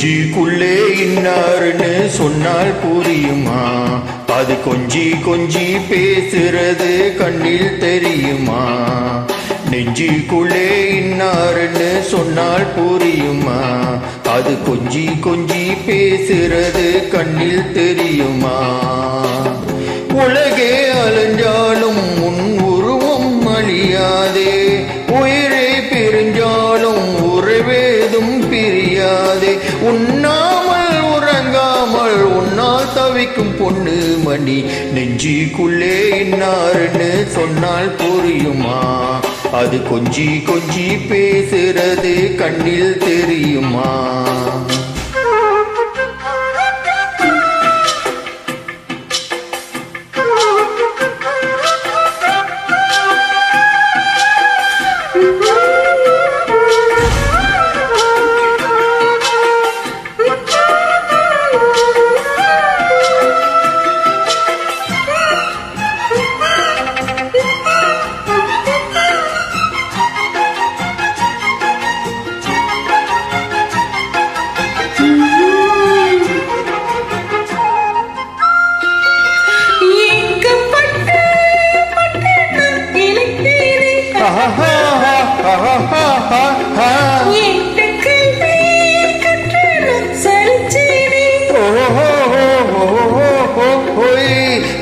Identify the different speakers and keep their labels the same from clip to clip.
Speaker 1: நெஞ்சுக்குள்ளே இன்னாருன்னு சொன்னால் புரியுமா? அது கொஞ்சி கொஞ்சி பேசுறது கண்ணில் தெரியுமா? நெஞ்சுக்குள்ளே இன்னாருன்னு சொன்னால் புரியுமா? அது கொஞ்சி கொஞ்சி பேசுறது கண்ணில் தெரியுமா? உலகே அலைஞ்சாலும் உன் உருவம் அழியாதே, உயிரே பிரிஞ்சாலும் உறவேதும் பிரியாதே. உண்ணாமல் உறங்காமல் உன்னால் தவிக்கும் பொண்ணு மணி, நெஞ்சுக்குள்ளே இன்னாருன்னு சொன்னால் புரியுமா? அது கொஞ்சி கொஞ்சி பேசுறது கண்ணில் தெரியுமா?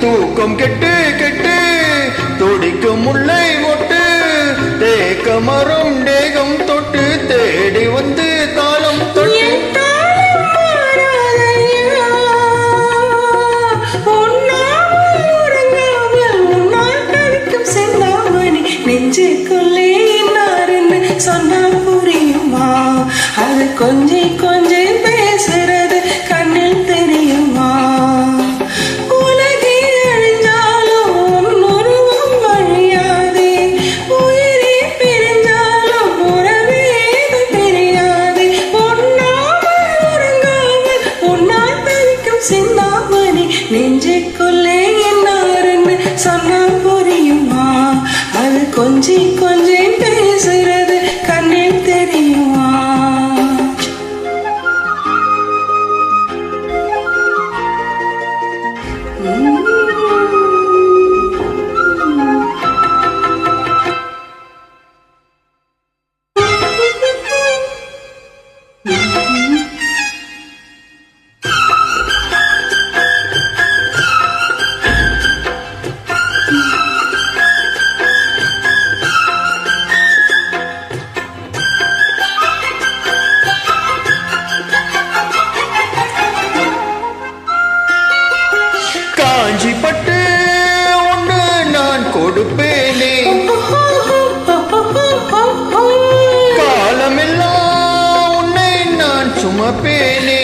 Speaker 1: தூக்கம் கெட்டு கெட்டு துடிக்கும் முல்லை மொட்டு, தேக்க மரம் தேகம் தொட்டு தேடி வந்து தாளம் தொட்டு.
Speaker 2: நெஞ்சுக்குள்ளே இன்னாருன்னு சொன்னா புரியுமா? அது கொஞ்சி கொஞ்சி பேசுறது கண்ணில் தெரியுமா? உலகே அழிஞ்சாலும் உன் உருவம் அழியாதே, உயிரே பிரிஞ்சாலும் உறவே பிரியாதே. உண்ணாமல் உறங்காமல் உன்னால் தவிக்கும் சிந்தாமணி, நெஞ்சுக்குள்ளே இன்னாருன்னு சொன்னா புரியுமா? அது கொஞ்சி கொஞ்சி பேசுறது கண்ணில் தெரியுமா?
Speaker 1: காஞ்சிப்பட்டு ஒன்று நான் கொடுப்பேனே, காலமெல்லாம் உன்னை நான் சுமப்பேனே.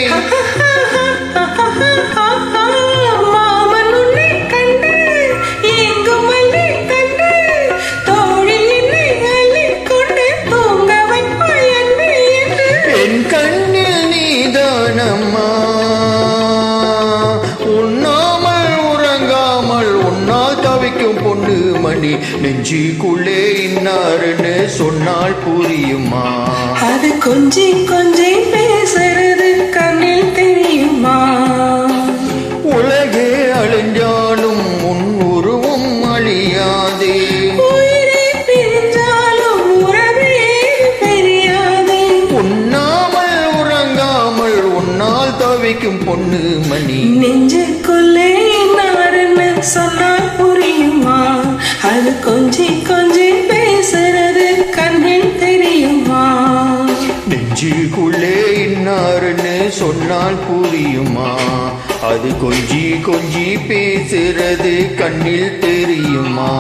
Speaker 1: என் கண்ணில் நீதானம்மா, பொண்ணு மணி, நெஞ்சுக்குள்ளே இன்னாருன்னு சொன்னால் புரியுமா?
Speaker 2: அது கொஞ்சி கொஞ்சி பேசுறது கண்ணில் தெரியுமா?
Speaker 1: உலகே அழிஞ்சாலும் உன் உருவம் அழியாதே,
Speaker 2: உயிரே பிரிஞ்சாலும் உறவே பிரியாதே.
Speaker 1: உண்ணாமல் உறங்காமல் உன்னால் தவிக்கும் பொண்ணு மணி,
Speaker 2: நெஞ்சுக்குள்ளே இன்னாருன்னு சொன்னால் புரியுமா? அது கொஞ்சி கொஞ்சி பேசுறது கண்ணில் தெரியுமா?
Speaker 1: நெஞ்சுக்குள்ளே இன்னாருன்னு சொன்னால் புரியுமா? அது கொஞ்சி கொஞ்சி பேசுறது கண்ணில் தெரியுமா?